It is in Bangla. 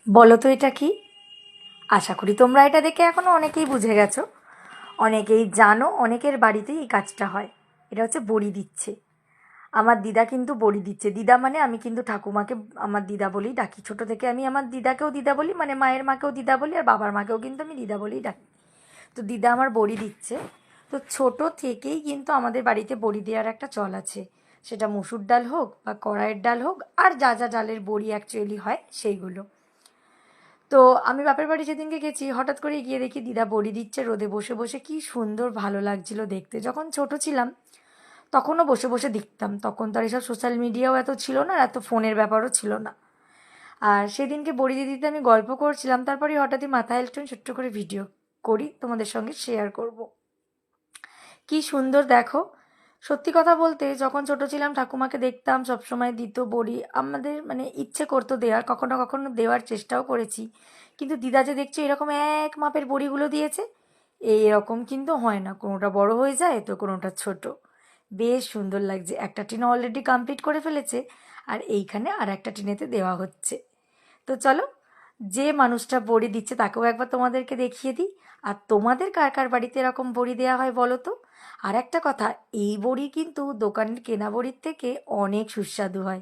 বলো তো এটা কি? আশা করি তোমরা এটা দেখে এখনও অনেকেই বুঝে গেছো, অনেকেই জানো, অনেকের বাড়িতেই এই কাজটা হয়। এটা হচ্ছে বড়ি দিচ্ছে। আমার দিদা কিন্তু বড়ি দিচ্ছে। দিদা মানে আমি কিন্তু ঠাকুমাকে আমার দিদা বলেই ডাকি। ছোটো থেকে আমি আমার দিদাকেও দিদা বলি, মানে মায়ের মাকেও দিদা বলি, আর বাবার মাকেও কিন্তু আমি দিদা বলেই ডাকি। তো দিদা আমার বড়ি দিচ্ছে। তো ছোট থেকেই কিন্তু আমাদের বাড়িতে বড়ি দেওয়ার একটা চল আছে। সেটা মুসুর ডাল হোক বা কড়াইয়ের ডাল হোক, আর যা যা ডালের বড়ি অ্যাকচুয়ালি হয় সেইগুলো। তো আমি বাপের বাড়ি যেদিনকে গেছি, হঠাৎ করে গিয়ে দেখি দিদা বড়ি দিচ্ছে রোদে বসে বসে। কি সুন্দর ভালো লাগছিল দেখতে। যখন ছোট ছিলাম তখনও বসে বসে দেখতাম। তখন তো আর এসব সোশ্যাল মিডিয়াও এত ছিল না, আর এত ফোনের ব্যাপারও ছিল না। আর সেদিনকে বড়ি দিদিতে আমি গল্প করছিলাম, তারপরে হঠাৎই মাথায় এসে ছোট্ট করে ভিডিও করি, তোমাদের সঙ্গে শেয়ার করব। কি সুন্দর দেখো। সত্যি কথা বলতে যখন ছোট ছিলাম ঠাকুমাকে দেখতাম সবসময় দিত বড়ি, আমাদের মানে ইচ্ছে করতো দেওয়ার, কখনো কখনো দেওয়ার চেষ্টাও করেছি। কিন্তু দিদা যে দেখছো এরকম এক মাপের বড়িগুলো দিয়েছে, এরকম কিন্তু হয় না। কোনোটা বড় হয়ে যায় তো কোনোটা ছোট। বেশ সুন্দর লাগছে। একটা টিন অলরেডি কমপ্লিট করে ফেলেছে, আর এইখানে আর একটা টিনেতে দেওয়া হচ্ছে। তো চলো, যে মানুষটা বড়ি দিচ্ছে তাকেও একবার তোমাদেরকে দেখিয়ে দিই। আর তোমাদের কার কার বাড়িতে এরকম বড়ি দেওয়া হয় বলো তো। আর একটা কথা, এই বড়ি কিন্তু দোকানের কেনা বড়ির থেকে অনেক সুস্বাদু হয়।